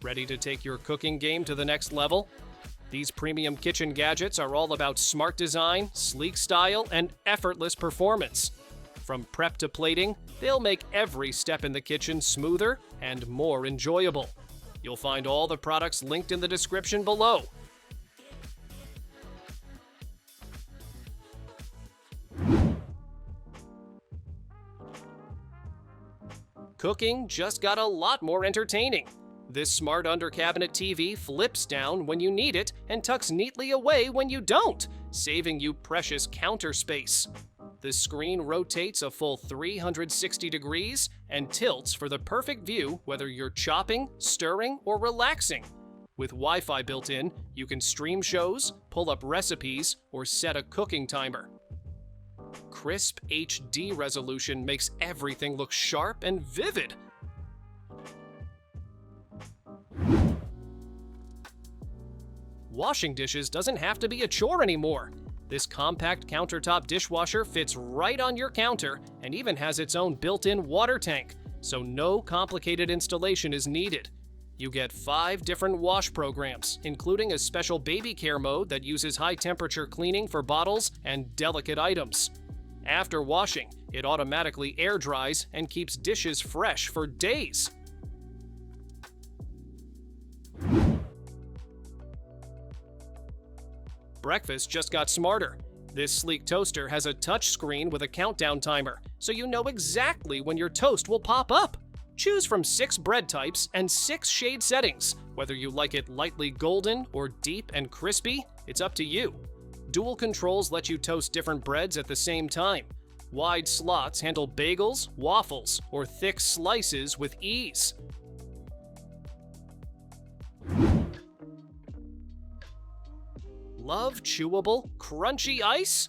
Ready to take your cooking game to the next level? These premium kitchen gadgets are all about smart design, sleek style, and effortless performance. From prep to plating, they'll make every step in the kitchen smoother and more enjoyable. You'll find all the products linked in the description below. Cooking just got a lot more entertaining. This smart under-cabinet TV flips down when you need it and tucks neatly away when you don't, saving you precious counter space. The screen rotates a full 360 degrees and tilts for the perfect view whether you're chopping, stirring, or relaxing. With Wi-Fi built in, you can stream shows, pull up recipes, or set a cooking timer. Crisp HD resolution makes everything look sharp and vivid. Washing dishes doesn't have to be a chore anymore. This compact countertop dishwasher fits right on your counter and even has its own built-in water tank, so no complicated installation is needed. You get 5 different wash programs, including a special baby care mode that uses high-temperature cleaning for bottles and delicate items. After washing, it automatically air dries and keeps dishes fresh for days. Breakfast just got smarter. This sleek toaster has a touch screen with a countdown timer, so you know exactly when your toast will pop up. Choose from 6 bread types and 6 shade settings. Whether you like it lightly golden or deep and crispy, it's up to you. Dual controls let you toast different breads at the same time. Wide slots handle bagels, waffles, or thick slices with ease. Love chewable, crunchy ice?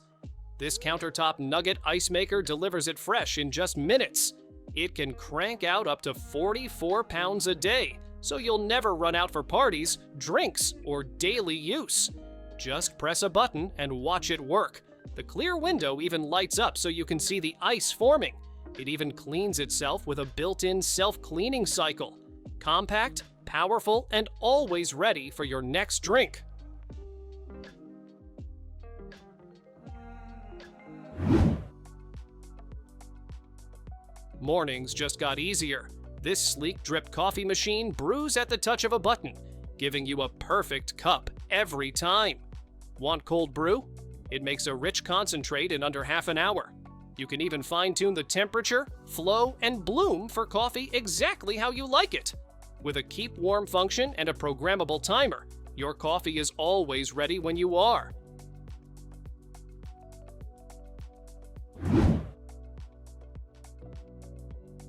This countertop Nugget Ice maker delivers it fresh in just minutes. It can crank out up to 44 pounds a day, so you'll never run out for parties, drinks, or daily use. Just press a button and watch it work. The clear window even lights up so you can see the ice forming. It even cleans itself with a built-in self-cleaning cycle. Compact, powerful, and always ready for your next drink. Mornings just got easier. This sleek drip coffee machine brews at the touch of a button, giving you a perfect cup every time. Want cold brew? It makes a rich concentrate in under half an hour. You can even fine-tune the temperature, flow, and bloom for coffee exactly how you like it. With a keep warm function and a programmable timer, your coffee is always ready when you are.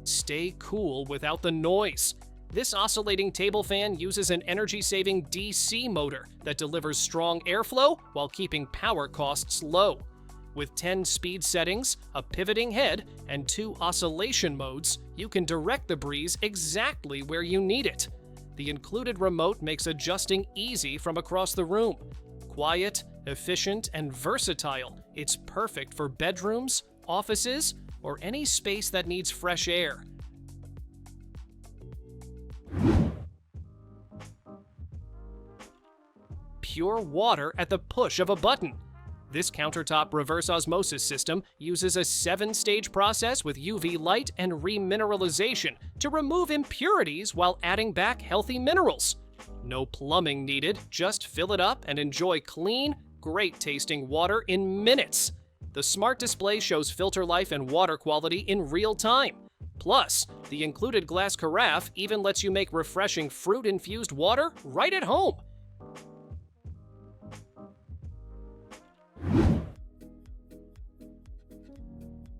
Stay cool without the noise. This oscillating table fan uses an energy-saving DC motor that delivers strong airflow while keeping power costs low. With 10 speed settings, a pivoting head, and 2 oscillation modes, you can direct the breeze exactly where you need it. The included remote makes adjusting easy from across the room. Quiet, efficient, and versatile, it's perfect for bedrooms, offices, or any space that needs fresh air. Pure water at the push of a button. This countertop reverse osmosis system uses a 7-stage process with UV light and remineralization to remove impurities while adding back healthy minerals. No plumbing needed, just fill it up and enjoy clean, great-tasting water in minutes. The smart display shows filter life and water quality in real time. Plus, the included glass carafe even lets you make refreshing fruit-infused water right at home.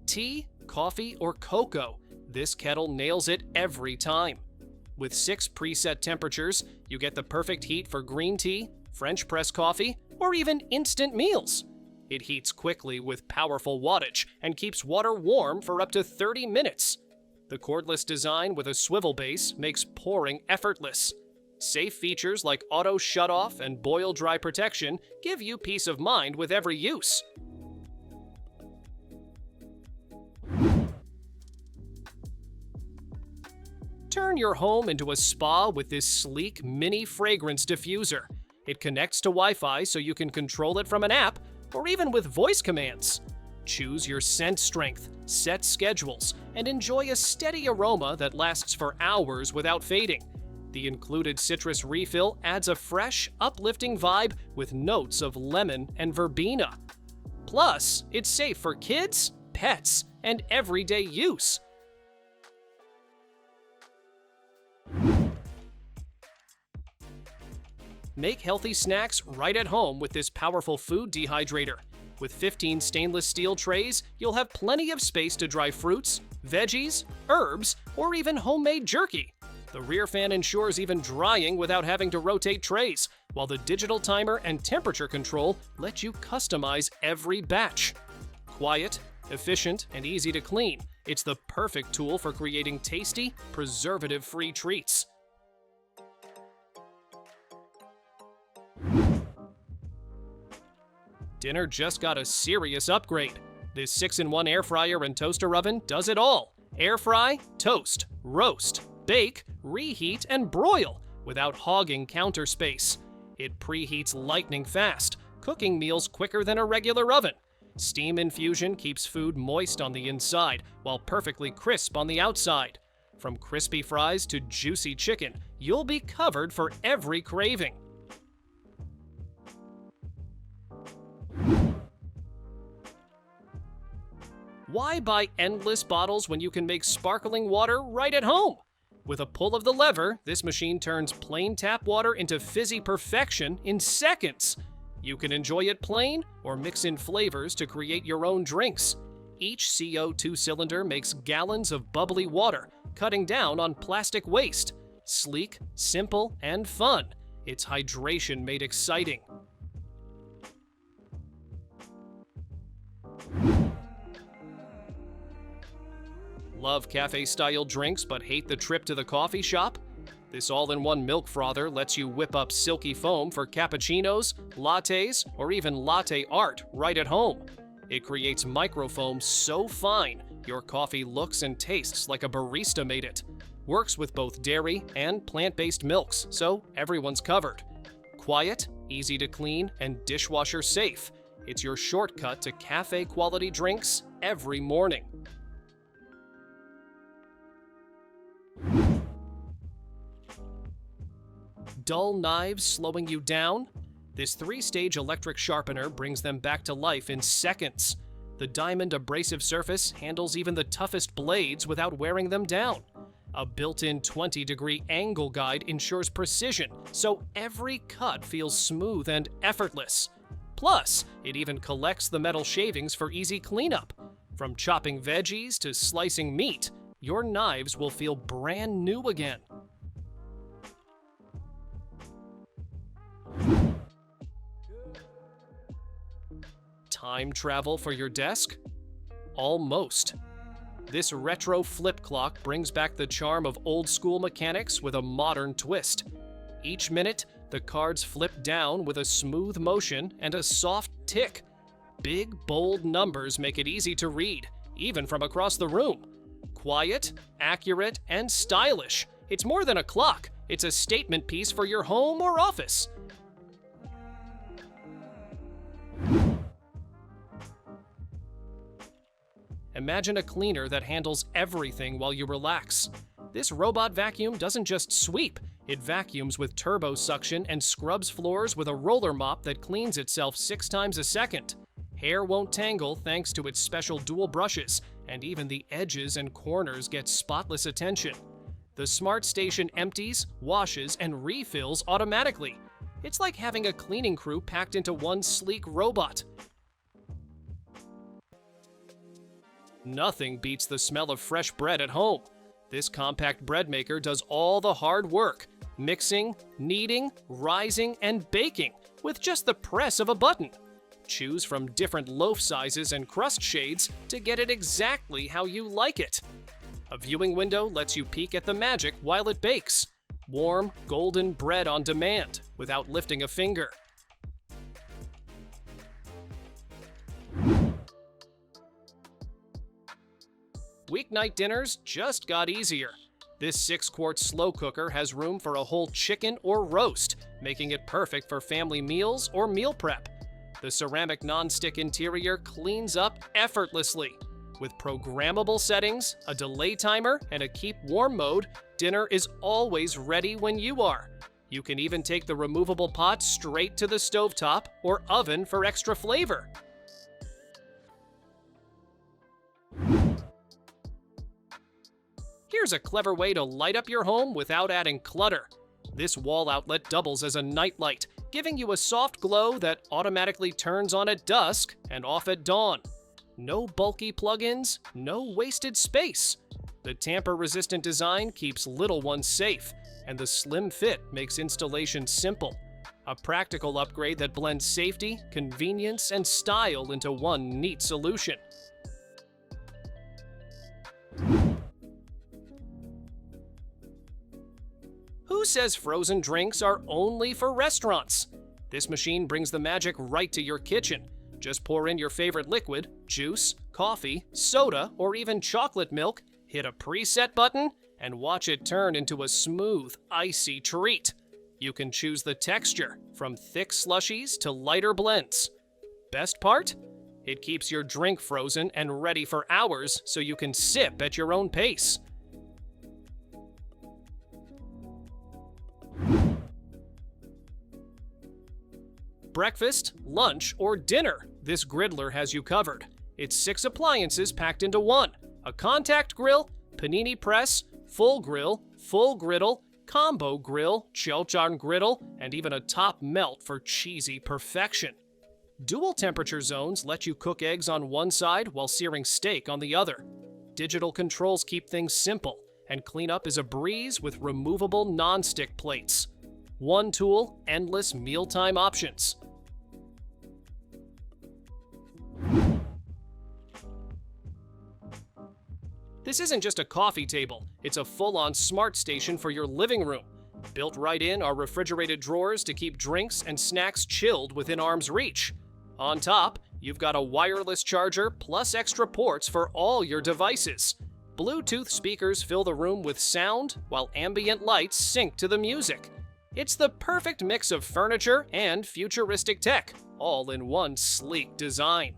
Tea, coffee, or cocoa, this kettle nails it every time. With 6 preset temperatures, you get the perfect heat for green tea, French press coffee, or even instant meals. It heats quickly with powerful wattage and keeps water warm for up to 30 minutes. The cordless design with a swivel base makes pouring effortless. Safe features like auto shutoff and boil dry protection give you peace of mind with every use. Turn your home into a spa with this sleek mini fragrance diffuser. It connects to Wi-Fi so you can control it from an app or even with voice commands. Choose your scent strength, set schedules, and enjoy a steady aroma that lasts for hours without fading. The included citrus refill adds a fresh, uplifting vibe with notes of lemon and verbena. Plus, it's safe for kids, pets, and everyday use. Make healthy snacks right at home with this powerful food dehydrator. With 15 stainless steel trays, you'll have plenty of space to dry fruits, veggies, herbs, or even homemade jerky. The rear fan ensures even drying without having to rotate trays, while the digital timer and temperature control let you customize every batch. Quiet, efficient, and easy to clean, it's the perfect tool for creating tasty, preservative-free treats. Dinner just got a serious upgrade. This 6-in-1 air fryer and toaster oven does it all. Air fry, toast, roast, bake, reheat, and broil without hogging counter space. It preheats lightning fast, cooking meals quicker than a regular oven. Steam infusion keeps food moist on the inside while perfectly crisp on the outside. From crispy fries to juicy chicken, you'll be covered for every craving. Why buy endless bottles when you can make sparkling water right at home? With a pull of the lever, this machine turns plain tap water into fizzy perfection in seconds. You can enjoy it plain or mix in flavors to create your own drinks. Each CO2 cylinder makes gallons of bubbly water, cutting down on plastic waste. Sleek, simple, and fun. It's hydration made exciting. Love cafe-style drinks but hate the trip to the coffee shop? This all-in-one milk frother lets you whip up silky foam for cappuccinos, lattes, or even latte art right at home. It creates microfoam so fine, your coffee looks and tastes like a barista made it. Works with both dairy and plant-based milks, so everyone's covered. Quiet, easy to clean, and dishwasher safe. It's your shortcut to cafe-quality drinks every morning. Dull knives slowing you down? This 3-stage electric sharpener brings them back to life in seconds. The diamond abrasive surface handles even the toughest blades without wearing them down. A built-in 20-degree angle guide ensures precision, so every cut feels smooth and effortless. Plus, it even collects the metal shavings for easy cleanup. From chopping veggies to slicing meat, your knives will feel brand new again. Time travel for your desk? Almost. This retro flip clock brings back the charm of old-school mechanics with a modern twist. Each minute, the cards flip down with a smooth motion and a soft tick. Big, bold numbers make it easy to read, even from across the room. Quiet, accurate, and stylish. It's more than a clock. It's a statement piece for your home or office. Imagine a cleaner that handles everything while you relax. This robot vacuum doesn't just sweep, it vacuums with turbo suction and scrubs floors with a roller mop that cleans itself 6 times a second. Hair won't tangle thanks to its special dual brushes, and even the edges and corners get spotless attention. The Smart Station empties, washes, and refills automatically. It's like having a cleaning crew packed into one sleek robot. Nothing beats the smell of fresh bread at home. This compact bread maker does all the hard work, mixing, kneading, rising, and baking with just the press of a button. Choose from different loaf sizes and crust shades to get it exactly how you like it. A viewing window lets you peek at the magic while it bakes. Warm, golden bread on demand without lifting a finger. Weeknight dinners just got easier. This 6-quart slow cooker has room for a whole chicken or roast, making it perfect for family meals or meal prep. The ceramic nonstick interior cleans up effortlessly. With programmable settings, a delay timer, and a keep warm mode, dinner is always ready when you are. You can even take the removable pot straight to the stovetop or oven for extra flavor. Here's a clever way to light up your home without adding clutter. This wall outlet doubles as a nightlight, giving you a soft glow that automatically turns on at dusk and off at dawn. No bulky plugins, no wasted space. The tamper-resistant design keeps little ones safe, and the slim fit makes installation simple. A practical upgrade that blends safety, convenience, and style into one neat solution. Who says frozen drinks are only for restaurants? This machine brings the magic right to your kitchen. Just pour in your favorite liquid, juice, coffee, soda, or even chocolate milk, hit a preset button, and watch it turn into a smooth, icy treat. You can choose the texture, from thick slushies to lighter blends. Best part? It keeps your drink frozen and ready for hours so you can sip at your own pace. Breakfast, lunch, or dinner, this Griddler has you covered. It's 6 appliances packed into one: a contact grill, panini press, full grill, full griddle, combo grill, Chelchon griddle, and even a top melt for cheesy perfection. Dual temperature zones let you cook eggs on one side while searing steak on the other. Digital controls keep things simple, and cleanup is a breeze with removable non-stick plates. One tool, endless mealtime options. This isn't just a coffee table, it's a full-on smart station for your living room. Built right in are refrigerated drawers to keep drinks and snacks chilled within arm's reach. On top, you've got a wireless charger plus extra ports for all your devices. Bluetooth speakers fill the room with sound, while ambient lights sync to the music. It's the perfect mix of furniture and futuristic tech, all in one sleek design.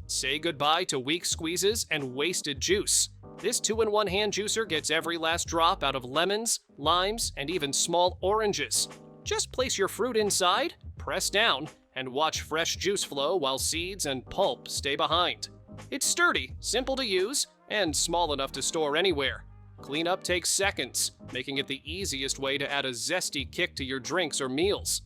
Say goodbye to weak squeezes and wasted juice. This 2-in-1 hand juicer gets every last drop out of lemons, limes, and even small oranges. Just place your fruit inside, press down, and watch fresh juice flow while seeds and pulp stay behind. It's sturdy, simple to use, and small enough to store anywhere. Cleanup takes seconds, making it the easiest way to add a zesty kick to your drinks or meals.